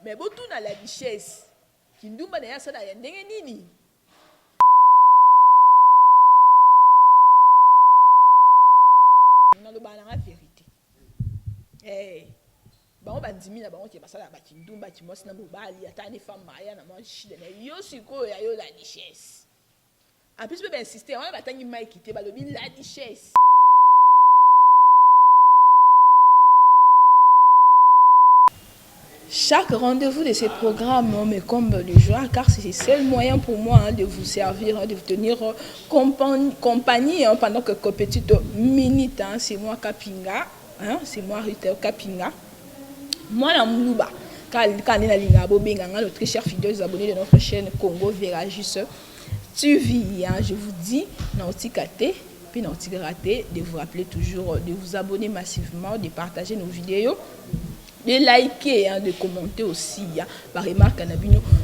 Mais bon, tout dans la richesse. Qui nous demande ça dans la nini. On a le balan la vérité. Eh, bon, on dit mina bon qui passe là, qui nous demande qui moi c'est na mobali, attends les femmes mariées na moi chile na yo siko ya yo la richesse. En plus, je peux insister, on a battu une maille qui était balobine la richesse. Chaque rendez-vous de ces programmes me comble de joie car c'est le seul moyen pour moi de vous servir, de vous tenir compagnie pendant quelques petites minutes. C'est moi Kapinga, c'est moi Rita Kapinga. Moi la Moulouba, quand le très cher fidèles abonnés de notre chaîne Congo Verajus TV, je vous dis, Nautikate, puis Nautigraté, de vous rappeler toujours, de vous abonner massivement, de partager nos vidéos. De liker, de commenter aussi, par remarque,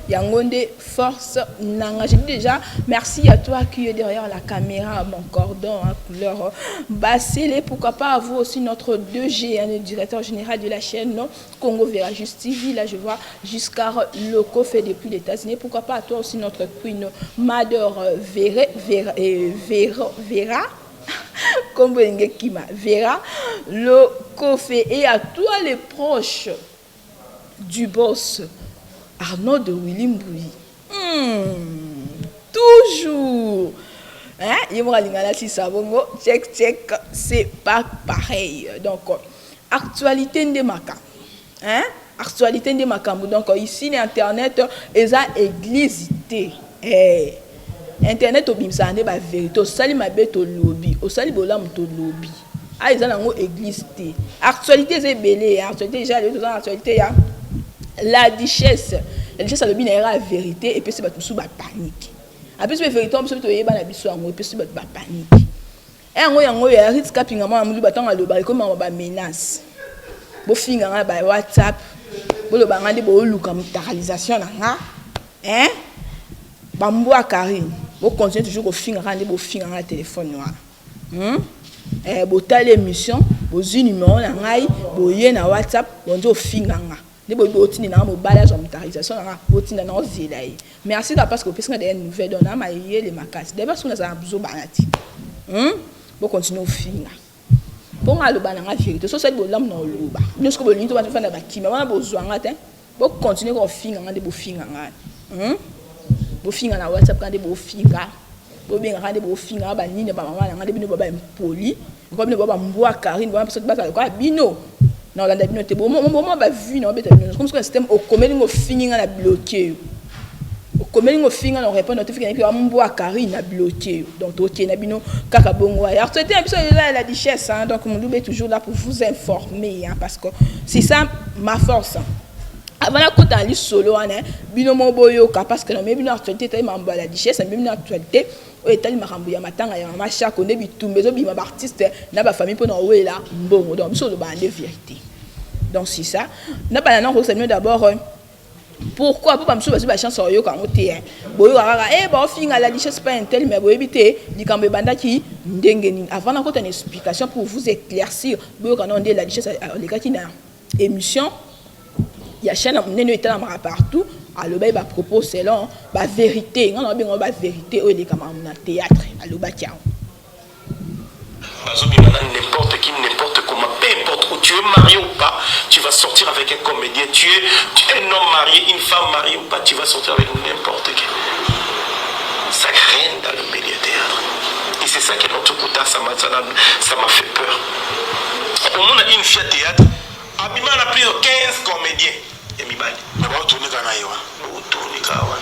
Yangonde force nanga. Je dis déjà merci à toi qui est derrière la caméra, mon cordon couleur bassé. Pourquoi pas à vous aussi notre 2G, le directeur général de la chaîne Congo Verajus TV. Là je vois Giscard Loco fait depuis les États-Unis. Pourquoi pas à toi aussi notre queen Mother Vera. Comme Kima Vera, le Kofé et à toi les proches du boss Arnaud de William Bouy. Toujours. Check, c'est pas pareil. Donc, actualité de Maka. Actualité de Makambo. Donc, ici, l'Internet, ils ont églisité. Internet obimsane ba vérité osali mabe to lobby osali bolam to lobby a ils ont église té actualité c'est belé actualité déjà les actualité ya la richesse lobby na la vérité et puis c'est ba tout sous ba panique a plus vérité on peut to yeba na biso yango et puis c'est ba panique et yango ya risque kapinga ma mulu batanga loba comme ba menace bo finga nga ba WhatsApp bo loba ngande bo luka mutalisation na nga Bamboua Karine, vous continuez toujours au fin de vos fins à téléphone noir. Vous avez l'émission, vous avez un numéro, vous avez un WhatsApp, vous avez un fin de vos balages en mutualisation, vous avez un zélaï. Merci parce que vous avez des nouvelles données, vous avez les macaques. D'abord, si vous avez besoin de vous continuez au fin. Pour moi, le banana vérité, c'est ça que vous avez dans le bas. Nous, ce que vous avez besoin de faire, vous avez besoin de vous continuez au fin de vos fins. Bo finga na WhatsApp quand bo finga bo bien quand bo finga ba nini ba mama ngande bino ba impoli ko bino ba mboa Karine ba parce que ba ko bino na la bino te bo mo ba vu na beta bino comme ce système au commun ngo finga na bloquer au commun ngo finga na répondre notification que mboa Karine na bloquer donc OK na bino kaka bongo alors c'était un peu la richesse donc mon est toujours là pour vous informer parce que c'est ça ma force. Avant la côte en solo, bino moboyoka parce que même une actualité telle mamba la richesse, même une actualité au état marambo ya matanga ya macha ko nebi tumbezo bima artiste na ba famille pour na wela mbongo donc sur le bande vérité. Donc c'est ça. Na ba na ko c'est d'abord pourquoi pour pas me souvenir ba chance yo ka ngote boyo kaka ba finga la richesse pas un tel mais boyo bité likambe banda ki ndenge ni avant na ko une explication pour vous éclaircir boyo kana ndé la richesse les gars qui na émission. Il y a chaîne nene est partout alors ba propos selon ba vérité on a bien ba vérité au les camarades na théâtre alors ba tiens n'importe qui n'importe comment peu importe où tu es marié ou pas tu vas sortir avec un comédien tu es un homme marié une femme mariée ou pas tu vas sortir avec n'importe qui ça règne dans le milieu théâtre et c'est ça qui est notre côté ça m'a fait peur au monde a une fille théâtre Abima a plus de 15 comédiens. Et Mibali. Mais bon, tourner Ghana. Tourner Ghana.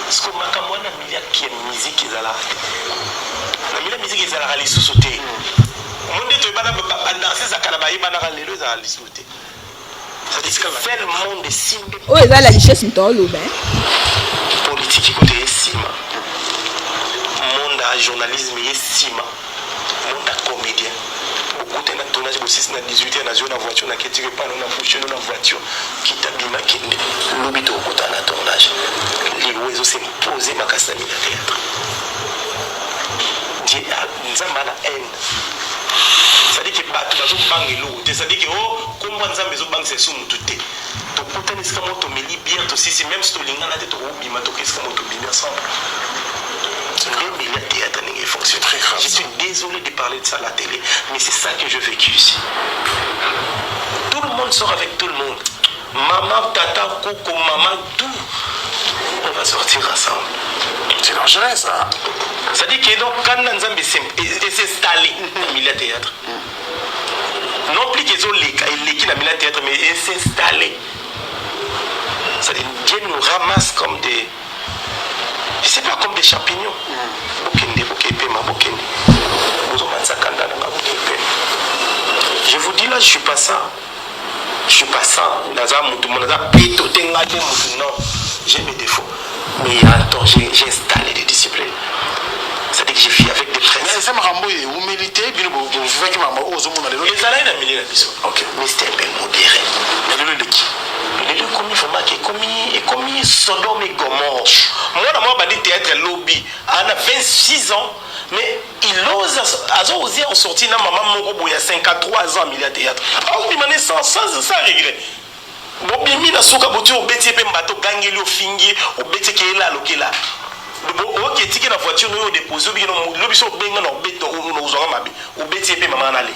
Parce que Makamwana, il y a qui est musique qui est là. La musique est là, elle est sous-sautée. Au monde de Tobana, danser, ça calabaye, banara, les deux, ça est sous-sautée. Ça dit que fait le monde de Simba. Oh, il y a la richesse, mais t'as l'eau, ben. Politique, côté Sima. Monde à journalisme, il est Sima. Monde à comédien. Beaucoup de tournage de 6 à 18 ans, dans une voiture, qui tire pas dans une fourchette, dans une voiture, qui t'abîme, qui l'obite au côté de tournage. Les oiseaux s'imposent, ma casse à la théâtre. Dieu a une haine. Ça dit que tu vas banque l'eau. Ça dit que, oh, comment ça, mais banque c'est sous tout. Pourtant, est-ce que tu me lis bien aussi, si même si tu lis là, tu es ensemble. Les milliers de théâtres fonctionnent. Je suis désolé de parler de ça à la télé, mais c'est ça que j'ai vécu ici. Tout le monde sort avec tout le monde. Maman, tata, coco, maman, tout. On va sortir ensemble. C'est dangereux ça. Ça dit que donc, quand on s'est installé dans le milieu de théâtre, non plus qu'ils ont l'équipe dans le milieu de théâtre, mais ils s'installer. Ça dit Dieu nous ramasse comme des. Je ne sais pas, comme des champignons. Je vous dis là, je ne suis pas ça. Je ne suis pas ça. Non, j'ai mes défauts. Mais il y a un temps, j'ai installé des disciplines. C'est-à-dire que j'ai fait avec des principes. Mais ça m'a ramené humilité, puis vous faites que maman ose mon aller. Les années dans le milieu de la ok. Mais c'était un peu modéré. Mais le qui? Le lieu commis vraiment qui est commis Sodome et Gomorrhe. Moi, je dis théâtre lobby. On a 26 ans, mais il ose oser en sortir dans maman Moro il y a 53 ans milieu de théâtre. Ah oui, mais sans regret. Bon, bien mis dans ce cas, au bétier, au bateau, gagner le fingi, au bétier qui est là, le qui est là. Ok, ticket la voiture, nous avons déposé, nous avons bétier, maman allait.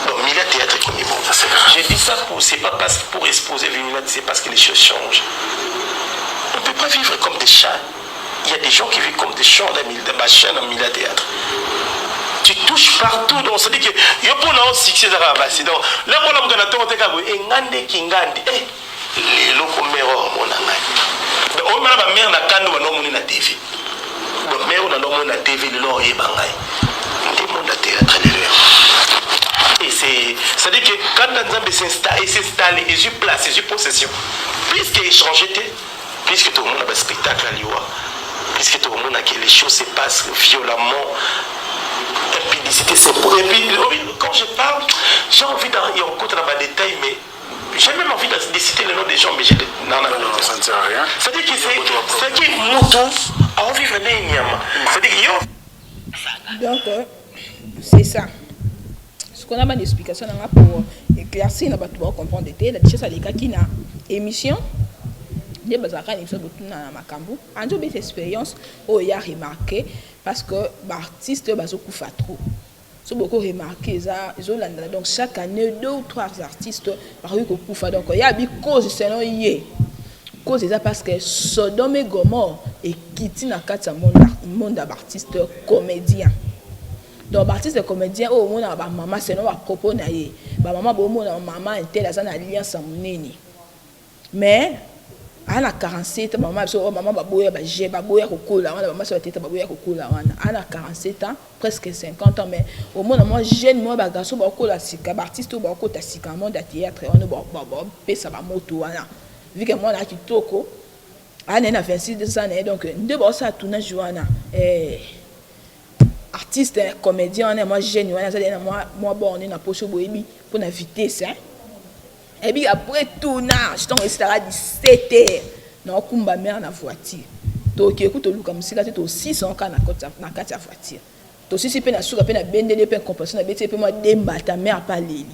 Donc, milieu de théâtre comme il bon. Je dis ça c'est pas pour exposer l'unité, c'est parce que les choses changent. On ne peut pas vivre comme des chats. Il y a des gens qui vivent comme des chats dans ma chaîne, dans le milieu de théâtre. Tu touches partout, donc ça dit que il y a pas de succès dans la base. Donc là, on a un temps où ngande kingandi, les locaux mero mon angai. Donc on a ma mère na kando na nomo na TV. Donc mère on a nomo na TV le lo yebangai. Ndé monde de théâtre les. Et ça dit que quand Nzambe s'installe et je place, et je possession, puisqu'il change, puisque tout le monde a un spectacle à l'IOA, puisque tout le monde a que les choses se passent violemment, impudicité, c'est pour. Et puis, quand je parle, j'ai envie d'y rencontrer dans les détails, mais j'ai même envie de citer le nom des gens, mais j'ai. Non, ça ne sert à rien. C'est-à-dire que c'est que Mouton a envie de venir. C'est-à-dire que donc, c'est ça. Ce qu'on a une explication pour éclaircir, on va comprendre la chose à l'écart qui n'a émission. Des bazaka émission de tout na makambu. En tout cas, expérience où il y a remarqué parce que l'artiste bazo kufa trop. So beaucoup remarqué ça, ils ont donc chaque année 2 ou 3 artistes par kufa donc il y a bi cause selon yé. Cause ça parce que Sodome et Gomorrhe et quitté na kati monde d'artistes comédiens. Donc artiste comédien au monde ba maman c'est non à propos na yé. Ba maman bo monde maman intel ça na alliance moneni. Mais à la 47 maman maman baboya ba j'ai baboya kokola wana maman so tete baboya kokola wana à la 47 ans presque 50 ans mais au monde moi jeune moi ba garçon ba kokola sika ba artiste ba kota sika monde théâtre on ba pesa ba moto wana vu que moi na kitoko ana na 26 ans donc nde ba ça tournage wana artiste comédien moi jeune wana ça moi bon on est na poche boyebi pour na vitesse hein. Et puis après tournage, donc il à 17h. Non, kumba mère na voiture. Donc écoute lu comme si là tu 600 quand na kati voiture. To si pe na suka pe na bendele pe compensation na beti pe moi demba ta mère pas leli.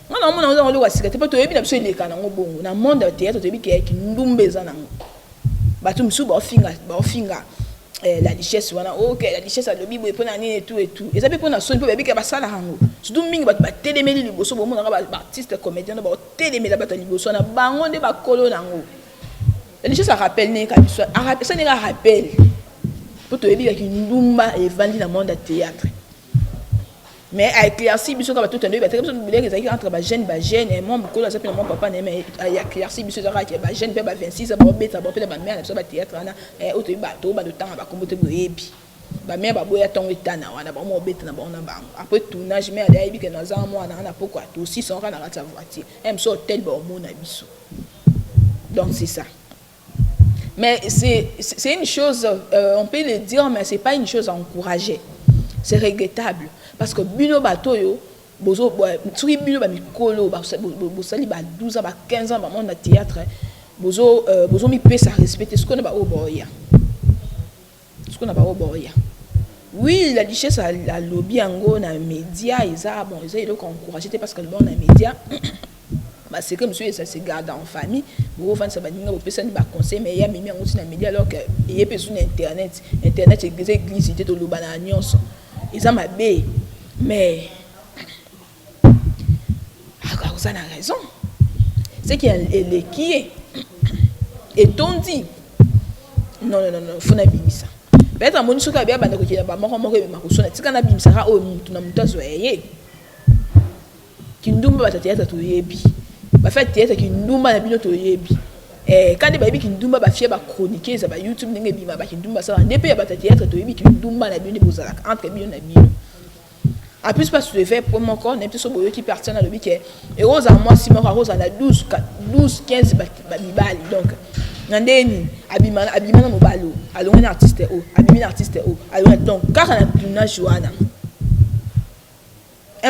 Moi on le voit si tu peux to yebi na biso ile kana ngobongo na monde de théâtre to yebi ki ndumbeza na ngo. Batu msu ba finga la richesse wana OK la richesse a lobi boye pona nini et tout et ça peut pona son pe bika ba sala hango surtout mingi ba telemeli liboso bo mona ba artiste comédien ba telemeli ba liboso na bango nde ba kolo nango la richesse a rappelle ne ka biso ça ne rappelle pour te yebi ki ndumba et vandi na monde de théâtre mais a éclairci biso ka ba tout ndo ba télé biso que entre ba jeune et moi kolo ça pe mon papa ne mais a éclairci biso ça ka ba jeune pe ba 26 ba beta ba pe ba mère na ba théâtre na o te ba to ba de temps ba kombote boyebi ba mère ba boya tongo etana wana ba mo beta na ba ona ba après tournage mais a yebi que na za moi na pourquoi to 600 na la voiture même so hôtel ba mo na biso donc c'est ça mais c'est une chose on peut le dire mais c'est pas une chose à encourager c'est regrettable parce que bino bato yo bozo turi bino ba mikolo ba sali ba 12 ans ba 15 ans ba monde théâtre bozo mi pesa respecter ce qu'on ba oboya oui la richesse la lobby ango na média ils a bon ils ont encouragé parce que le bon na média Bah c'est comme monsieur ça se garde en famille vous vendre ça ba ninga vous personne ba conseil mais il y a mimi en na média alors que il y a personne internet église était au lobana nyonso ils ont mabé mais vous avez raison c'est qu'il y a qui est et ton dit non faut na bimisa peut-être mon suka bia banda ko kila ba moko moko ma ko sona tika na bimisa ka o mutu na mutu azoye kindumba batata to yebi ba fait théâtre kindumba na bino to yebi quand ba yebi kindumba ba fie ba chroniquer ça ba YouTube ndenge bima ba kindumba ça ndé pe ba théâtre to yebi kindumba na bino bozala entre bino na bino en plus parce que je fais pour mon corps n'est plus sur boyo qui partit dans le week-end et rose à moi si moi rose à la 12 15 ba bibali donc nandeni abimana na mobalo allo un artiste o abimi artiste o allo donc car na tuna joana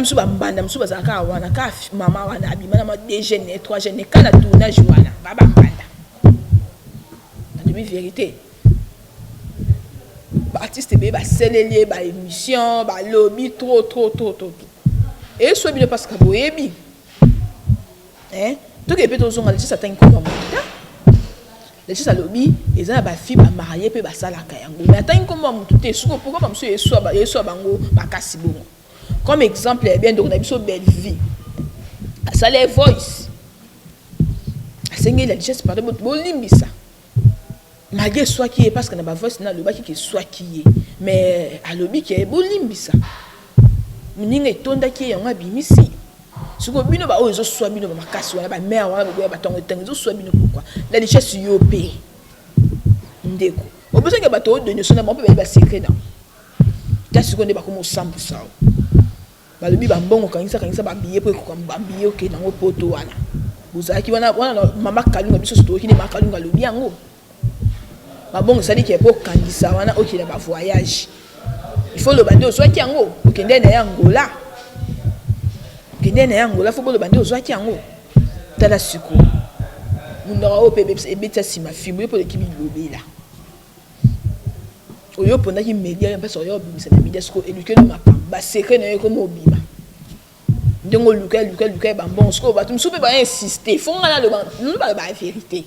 msu ba mbanda msu ba zaka wana ka mama wana abimana ma 2 jeunes 3 jeunes kana tuna joana baba mbanda na de vérité ba artiste be ba selelier ba émission ba lobby trop et so bi parce que boyebi to ke peto zonga le ça t'in comme moi les choses à lobby ils ont ba fille ba mariée pe ba salaka yango mais attends comment mutu te suko pourquoi ba monsieur yeso bango ba kasi bongo comme exemple bien donc na biso belle vie ça les voice asengi la richesse pardon bo limbisa malgré soit qui est parce que na ba voice na loba qui soit qui est mais à lobby qui est bo limbisa muninga etonda ki yango abimisi suko bino ba ozo soit bino ba makasi wana ba mère wana ba tongo tengo soit bino pourquoi la richesse yopé ndeko o besoin que bato de nyosona mo pe ba secret dans ta suko ne ba comme 100% ba lobi ba mbongo kanisa ba biye pe ko ba biye ok na ngo poto wana bozaki wana mama kalunga biso sto ki ne makalunga lobi yango ba bongo sali ki po kanisa wana ok na ba voyage il faut le bando soit ki yango ok ndene ya Angola Guinée Angola faut que le bandit soit qui yango tala suko mundora o pebe ebeta sima filme pour l'équipe lobby là oyo pona ki media en person yo bimisa na media suko éduquer le mapa ba secret na yo comme obima ndongo luka ba bon suko ba tum soupe ba insister font na le ba vérité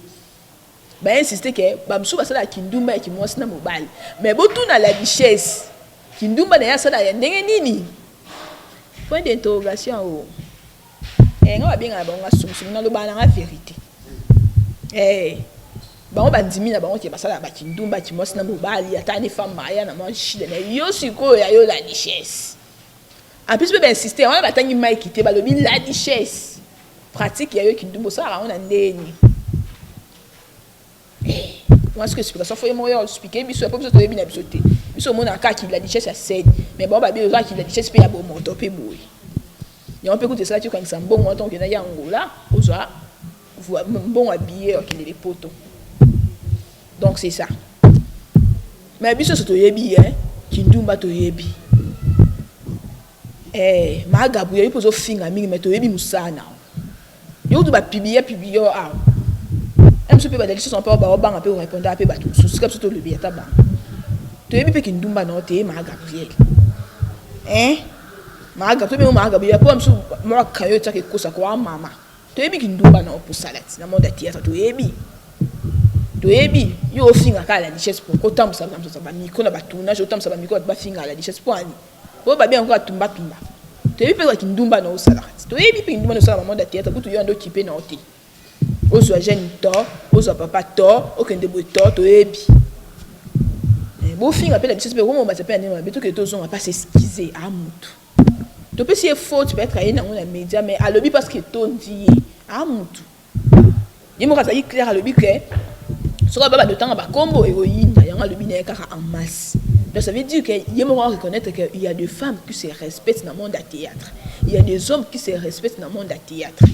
ba insister que ba msu ba sala kindumba ki mo sina mobile mais botu na la richesse kindumba na ya sala ya ndenge nini point d'interrogation o nga bien na bango asumsu na lo bana la vérité bango bandimi na bango ke basala ba kindumba ki mo sina mobile ata ni femme maya na mo chile na yo siko ya yo la richesse en plus be insister on ba tangi mai kité ba lobi la richesse pratique ya yo kindumba ça on a ndeni moi ce que explication faut moi expliquer biso pas besoin de bien biso te biso mona ka ki la richesse à 7 mais bon ba bien ki la richesse pe ya bon moto pe boy et on peut écouter ça tu quand ça bon montant que na ya Angola oza bon habillé qui les poteaux donc c'est ça mais biso so to yebi kindumba to yebi magabu ya ipozo finga mingi mais to yebi musana yo to ba publier ah même si peut ba décision sont pas ba peut répondre à peu ba tout sous comme tout le bien taba to yebi pe kindumba no te magabu magabu to me magabu ya po msu mo kayo ta ke kosa kwa mama to yebi kindumba no pour salade na monde théâtre to yebi yo finga ka la richesse pour kotam ça ba miko na ba tournage otam ça ba miko ba finga la richesse pour ani bo ba bien encore tumba to yebi pe kindumba no salade to yebi pe kindumba no salade monde théâtre pour to yo ndo kipe na oté ozo jeune to ozo papa to okende bo to yebi bo finga pe la richesse pe comment ba s'appelle mais tout que to on va pas s'excuser à mutu to peut si est faux tu peux être aïe dans la média mais à lobby parce que ton dit à mutu yemo ka ça y clair à lobby que soit baba de temps ba combo héroïne yanga lobby na kaka en masse donc ça veut dire que yemo reconnaître que il y a des femmes qui se respectent dans le monde du théâtre il y a des hommes qui se respectent dans le monde du théâtre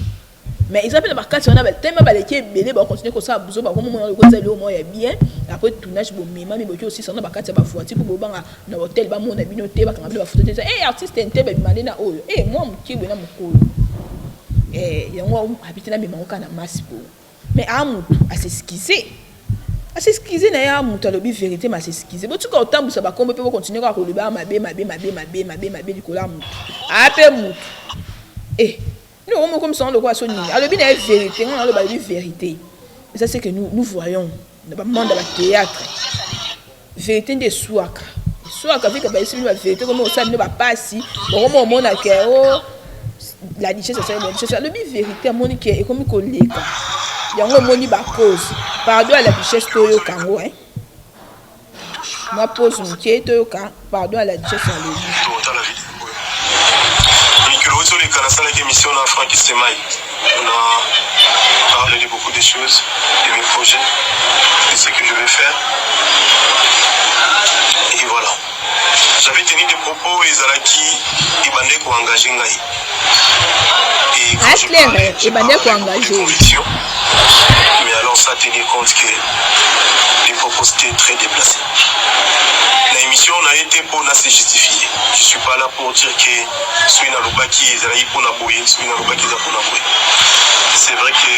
mais ils appellent marquage on a tellement balé belé ba continuer comme ça buzo ba comme on ko zelo mo ya bien après tournage bo mema mais boki aussi ça na ba kati ba voiture pour banga na hôtel ba mo na binoté ba kanga ba photo te artiste ntebe bimande na oyo moi mukibwe na mukolo yango habiter na mema okana masse po mais amutu s'excuser na ya mutu alobi vérité ma s'excuser bo tu ka otambu sa ba kombo pe bo continuer ka ko loba mabe likola mutu ape mutu nous comme ça le quoi sonner alors bien la vérité on a le vérité et ça c'est que nous voyons dans le monde de la théâtre vérité des souaka avec la vérité comme ça ne va pas si comme au monde que la richesse c'est la richesse le vérité mon qui est comme collé quoi yango moni ba cause pardon à la richesse toyo kango hein moi pose mon qui toyo ka pardon à la richesse à lui Sur les canaux de l'émission en Franck Semaï, on a parlé de beaucoup de choses, de mes projets, de ce que je vais faire. Et voilà. J'avais tenu des propos et Zalaki, il bandait pour engager Ngaï. Et quand je parlais, j'ai parlé de convictions. Mais alors ça tenait compte que les propos étaient très déplacés. L'émission n'a été pour se justifier. Je ne suis pas là pour dire que c'est vrai que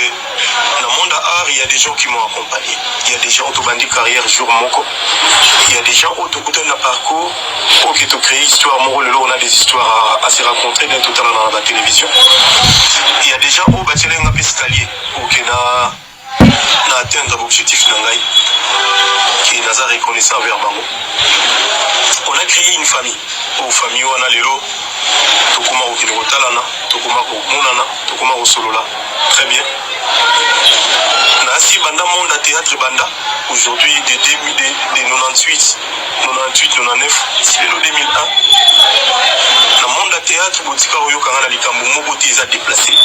dans le monde de l'art, il y a des gens qui m'ont accompagné. Il y a des gens qui ont bandé carrière jour moko. Il y a des gens qui ont écouté un parcours qui ont créé histoire. On a des histoires à se raconter dans tout dans la télévision. Il y a des gens qui ont bâti un escalier pour atteindre l'objectif de l'Angaï, qui est reconnaissant envers Bango. On a créé une famille. Aux familles, on a les lots. Tokuma Okino Talana, Tokuma Monana, Tokuma Solola. Très bien. Nasi Banda Monde à Théâtre Banda. Aujourd'hui, des débuts de 98, 99, c'est le 2001. Dans le monde à Théâtre, Botika Oyo Kangana Likambo, Mobote les a déplacés.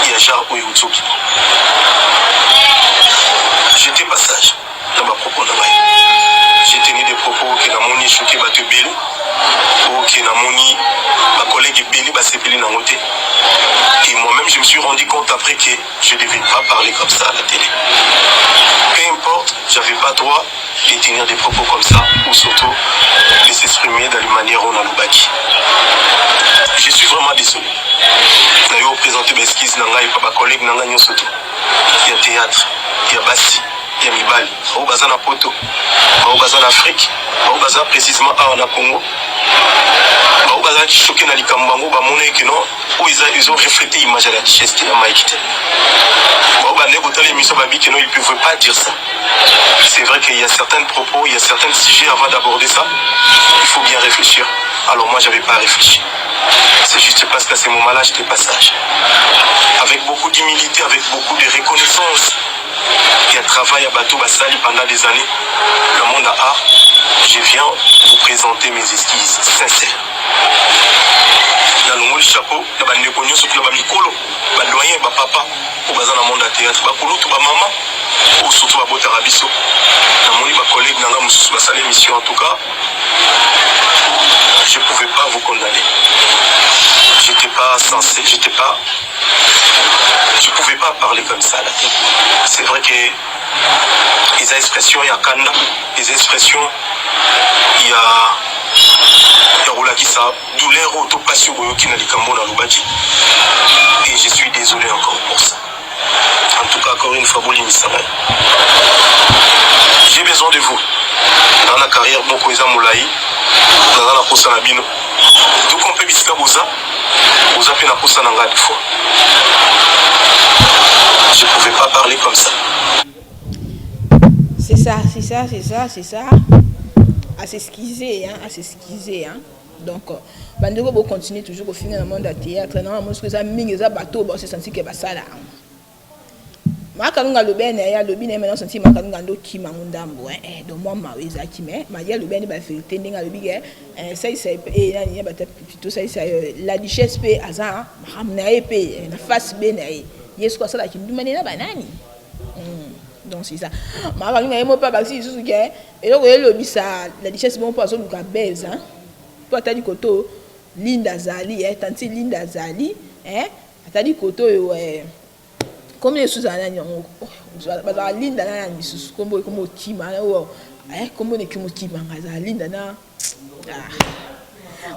Il y a Jar Oyo Tsoki. J'étais passage dans ma propos. J'ai tenu des propos que la moni choqué bat belé ou que la moni ma collègue belé bat se belé dans côté. Et moi-même je me suis rendu compte après que je ne devais pas parler comme ça à la télé. Peu importe, j'avais pas droit de tenir des propos comme ça ou surtout de s'exprimer dans la manière où on a le baki. Je suis vraiment désolé. Je vais vous présenter mes skis dans ma collègue dans la surtout. Il y a théâtre, il y a bassi. Il y a Mibali, au Bazan à Poto, au Bazan Afrique, au Bazan précisément à Congo, au Bazan qui choqué dans les Kambango, où ils ont reflété l'image de la richesse qui est Maïkite. Au Bazan qui ils ne pouvaient pas dire ça. C'est vrai qu'il y a certains propos, il y a certains sujets avant d'aborder ça, il faut bien réfléchir. Alors moi, je n'avais pas réfléchi. C'est juste parce qu'à ce moment-là, j'étais passage. Avec beaucoup d'humilité, avec beaucoup de reconnaissance. Il y a travail à Bateau Bassali pendant des années. Le monde à art, je viens vous présenter mes esquisses sincères. Dans le monde du chapeau, il y a des gens qui ont des doyens, des papas, qui sont dans le monde de théâtre, des maman, ou surtout des Botarabiso. Dans le monde des collègues, dans la émission, en tout cas, je ne pouvais pas vous condamner. Je n'étais pas censé, je ne pouvais pas parler comme ça. C'est vrai que les expressions, il y a Kanda, les expressions, il y a Roulakisa, douleur, autopassion, qui n'a pas de l'Obaki. Et je suis désolé encore pour ça. En tout cas, encore une fois, j'ai besoin de vous. Dans la carrière, beaucoup de Moulaï, dans la poste à Bino. Tout qu'on peut visiter Boza, Boza peut la poste à Nanga des fois. Je ne pouvais pas parler comme ça. C'est ça. À s'excuser, hein. Donc, Bandego va continuer toujours au final dans le monde du théâtre. Non, moi, ce que ça mine, ça bateau, c'est senti que ça là. Makalunga lobene ya lobine maintenant senti makalunga ndo kima mundambo donc moi maweza kime ma ya lobene ba vérité ndinga lobige ça et nani ba plutôt ça la richesse pe aza mahamna pe na face be na yesu ko sala kindumane na banani donc c'est ça makalunga yemo pa ba si susu ke et donc le lobisa la richesse bon pas so luka beze hein toi t'as dit koto Linda Zali tanti Linda Zali atadi koto comme les sous-années, Linda na misus comme Kima comme les Kima Linda na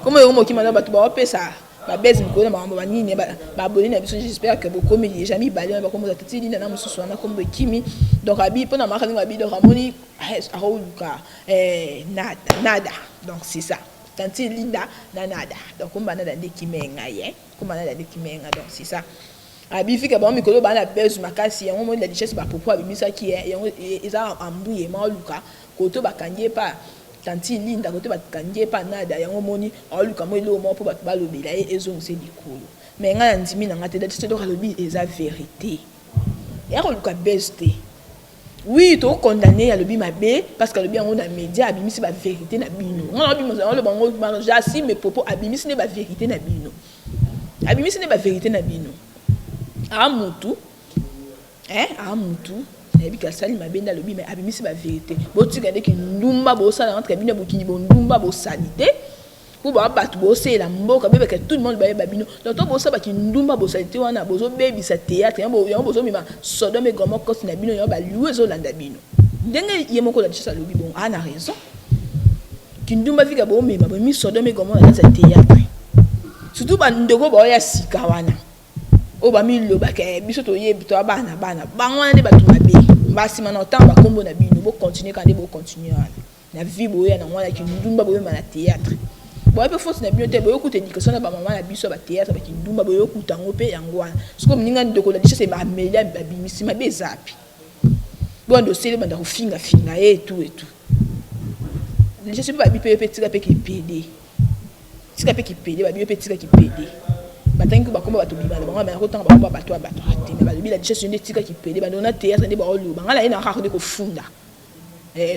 comme les Kima na batu ba pesa ba base mi kona ba nini ba bolina biso j'espère que beaucoup mais jamais balé ba comme tati Linda na mususu na comme Kimi donc abi pona makali ba bi donc ramoni aoluka nada donc c'est ça tanti Linda nanada donc on bana dans des kimenga ye comme bana dans des kimenga donc c'est ça abi fika ba mikolo bana bezu makasi yango mo la richesse ba popo abimisa ki yango eza ambuye ma luka koto bakanje pa tanti Linda koto bakanje pa nada yango moni luka mo lo mo po ba balobela ezo nse likolo mais nga ndimi na ngate date to kalobi eza vérité ya ko luka beste oui to condamné ya lobi mabe parce que lobi yango na média abimisi ba vérité na bino nga lobi mo le bango j'assume mes propos abimisi ne ba vérité na bino abimisi ne ba vérité na bino amutu amutu ebi ka sali mabe na lobi mais abimisi ba vérité botika ndeki ndumba bo sala entre bino bokini bo ndumba bo sanité pour ba batu bo sela mboka bebe que tout le monde ba babino donc to bo sa ba ki ndumba bo sanité wana bozo baby sa théâtre yango bozo mima Sodome et Gomorrhe kosi na bino yo ba luezo landa bino ndenge yemoko la tshisa lobi bon ana raison ki ndumba vika bo mima bo mi Sodome et Gomorrhe na sa théâtre surtout ba ndeko ba ya sika wana o ba mi lo ba ke biso to ye bito bana bangwana de batu mabe basi mana temps ba kombo na bino bo continuer quand bo continuer na vie bo ya na ngwana ki ndumba bo na théâtre bo pe force na bino te bo yokuta éducation na ba maman na biso ba théâtre ba ki ndumba bo yokuta ngope yango wana siko mninga ndeko la tshisa ba melia ba bimisi mabe zapi bo ndo sele banda ko finga tout je sais pas bi pe tika pe ki PD tika pe ki PD ba bi pe tika ki PD batangi ba komba bato bibana bango ba ko tanga ba bato ate mais ba lobi la tshisa ndi tika ki PD ba ndona théâtre ndi ba olo bangala ina ka ko de ko funda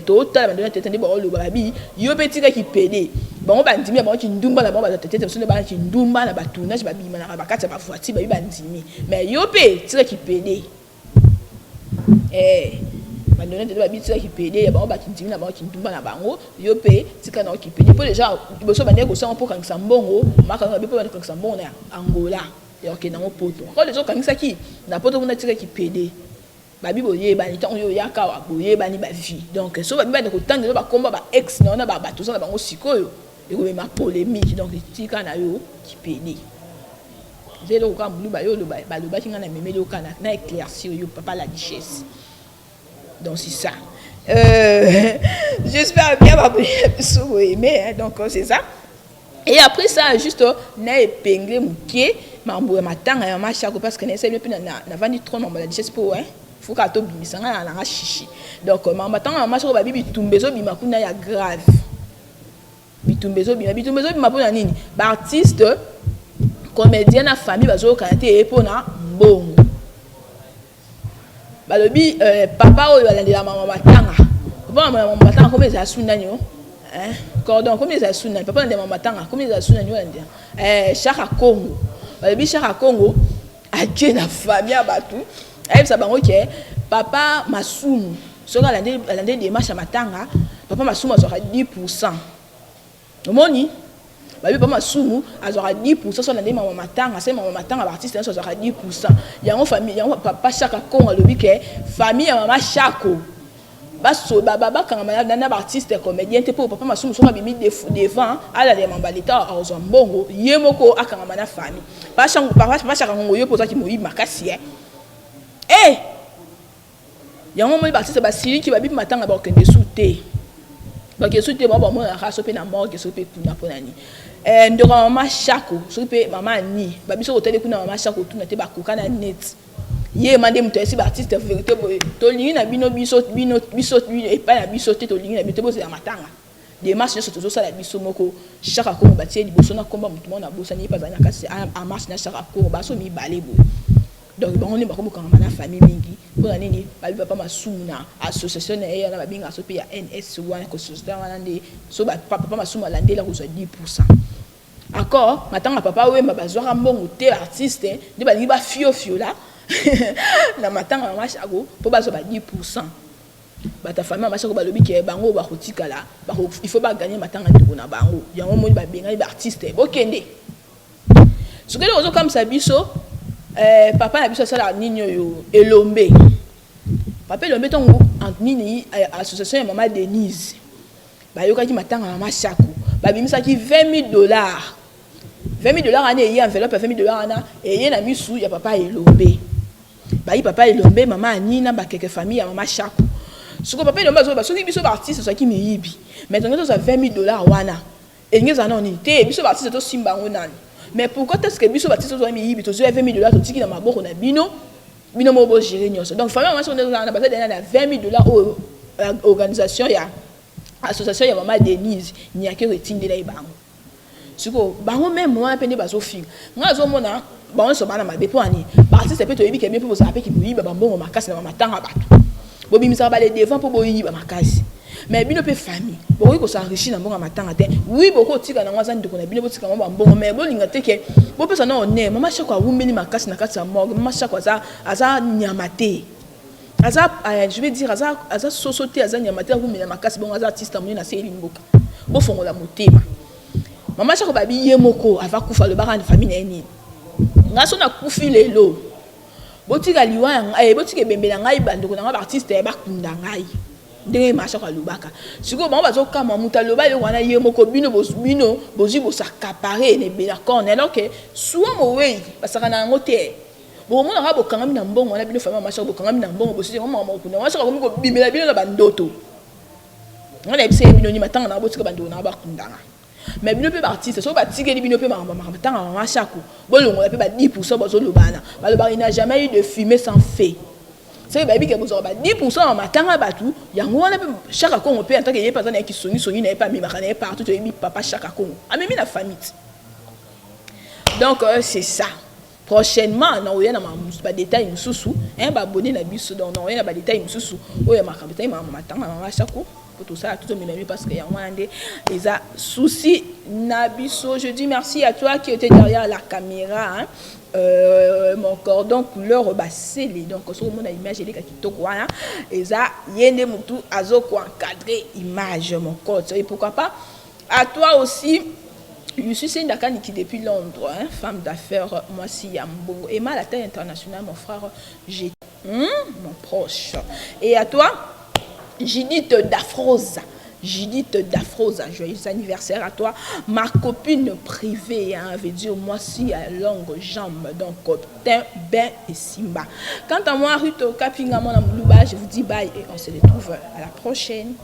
to tala ba ndona théâtre ndi ba olo ba bi yo pe tika ki PD bango bandimi bango ki ndumba na bango ba tete so ba ki ndumba na batuna ba bima na ba kata ba voiture ba bandimi mais yo pe tika ki PD bandona tete ba bi tika ki PD ya bango ba ki ndimi na bango ki ndumba na bango yo pe tika na ki PD pour les gens boso ba ndeko sa pour kan sambongo maka na bi pour kan sambongo na Angola ya ok na poto ko les gens kan saki na poto kuna tika ki PD ba bi boye ba ni tant yo yaka wa boye ba ni ba vie donc so ba bi ba ko tanga ba komba ba ex na ba bato so na bango sikoyo et ko ma polémique donc tika na yo ki PD zelo ko mbulu ba yo lo ba ki ngana memelo kana na éclaircir yo papa la duchesse donc c'est ça j'espère bien vous aimer donc c'est ça et après ça juste na épinglé mukie mambo matanga ya machako parce que na essaye plus na vandi trop mambo la duchesse pour faut ka to bimisanga na chichi donc mambo matanga ya machako ba bibi tumbezo bima kuna ya grave bitumbezo bima pona nini ba artiste comédien na famille bazo kanate epona mbongo balobi papa oyo alandela mama matanga papa mama matanga comme ça suna nyo cordon comme ça suna papa alandela mama matanga comme ça suna nyo alandela Chaka Congo balobi Chaka Congo adje na famille abatu ayebisa bango ke papa masumu soka alandela démarche matanga papa masumu azora 10%. Omoni babi papa masumu azora 10% so alandela mama matanga c'est mama matanga artiste so azora 10%. Yango famille yango papa Chaka Congo alobi ke famille ya mama Chako baso baba kanga na artiste comédien te pour papa masumu so mabimi devant ala de mamba leta azo mbongo yemoko akanga na famille papa Chaka Congo yo poza ki moyi makasi yango mo artiste ba siri ki babi matanga ba okende souté ba ke souté ba mo na raso pe na morgue so pe kuna ponani ndoko mama Chako so pe mama ni babi so hôtel kuna mama Chako tuna te ba kokana net ye mande muto esi ba artiste vérité boy to lingi na bino biso e pa na biso te to lingi na bito boza matanga de marche so to sala biso moko Chaka Congo ba tie liboso na komba mutu mona bosa ni pa za na kasi a marche na Chaka Congo ba so mi balé boy donc on est pas comme quand on a famille mingi pour nini ba papa masumu na association na ya na ba binga so pe ya NS wana ko société wana ndi so ba papa masumu alandela ko 10%. Encore matanga papa we ba bazwa mbongo te artiste ndi ba liba fio là na matanga mama Chako po ba so ba 10%. Ba ta famille mama Chako ba lobi ke bango ba kotika la ba il faut ba gagner matanga ndiko na bango yango mo ba benga ba artiste bokende ce que les autres comme ça biso papa na biso sala ninyo yo elombe papa elombe tongo nini association ya mama Denise ba yokaki matanga mama Chako ba bimisaki $20,000 $20,000 ane yi enveloppe $20,000 ana eye na misu ya papa elombe ba yi papa elombe mama Nina ba keke famille ya mama Chako soko papa elombe zo ba soki biso ba artiste so ki miyibi mais tongo so $20,000 wana Et nous avons été, biso baptiste to simba ngonani. Mais pourquoi est-ce que biso baptiste to mi yibi to zo 20 000 $, to tiki na maboko na bino mo bo gérer nyonso. Donc famille moi on a basé na 20 000 $ au organisation ya association ya maman Denise ni a que retinde la ibango. Siko bango même moi pende bazo fin. Nga zo mona bango so bana mabe po ani. Baptiste peut to yibi ke bien pour ça pe ki yiba bambongo makasi na matanga batu. Bobi misaba les devant pour bo yiba makasi. Mais bino pe famille boko ko s'enrichir na mbonga matanga te oui boko tika na ngwaza ndiko na bino botika mo mbongo mais bolinga te ke bo pesa na one mama shako awumeli makasi na kati ya morgue mama shako aza nyamate aza je vais dire aza sosote aza nyamate awumeli makasi bon aza artiste amoni na seli mboka bo fongola motema mama shako babi ye moko ava kufa le barani famille na nini ngaso na kufi lelo botika liwa botika bembela ngai bandoko na ba artiste ya bakunda ngai ndenge masha kwa lubaka siko bango bazokama muta loba yo wana ye moko bino bozi bosakapare ne bela corne alors que souvent mowei basaka na ngote bo mona ka bokangami na mbongo wana bino fama masha bokangami na mbongo bosi mama moko na masha ko miko bimela bino na bandoto ngana bise bino ni matanga na botika bandona na bakundanga mais bino pe artiste so batikeli bino pe matanga mama shako bolongo la pe ba 10% bazolobana balobana il n'a jamais eu de fumée sans feu. C'est que que vous avez 10% en matanga batu yango wana chaque Congo pe en tant que yé personne qui songi n'est pas mi makana partout to mi papa chaque Congo a même la famille. Donc c'est ça. Prochainement na oya na ba détail mususu hein ba abonner na biso donc na oya ba détail mususu oya makabita matanga mama chaque pour tout ça tout le parce que yango ande les a souci na biso. Je dis merci à toi qui était derrière la caméra hein. Mon cordon couleur basselé donc sur mon image les kitoko wana eza yende mutu azoko encadrer image mon code et pourquoi pas à toi aussi. Je suis Sindakani qui depuis Londres hein, femme d'affaires moi si Yambongo et mal à taille internationale mon frère j'ai mon proche et à toi Judith Dafrosa. Judith Dafrosa, joyeux anniversaire à toi. Ma copine privée, hein, veut dire moi si à longue jambe, donc Tin, Ben et Simba. Quant à moi, Ruto Kapinga, mon je vous dis bye et on se retrouve à la prochaine.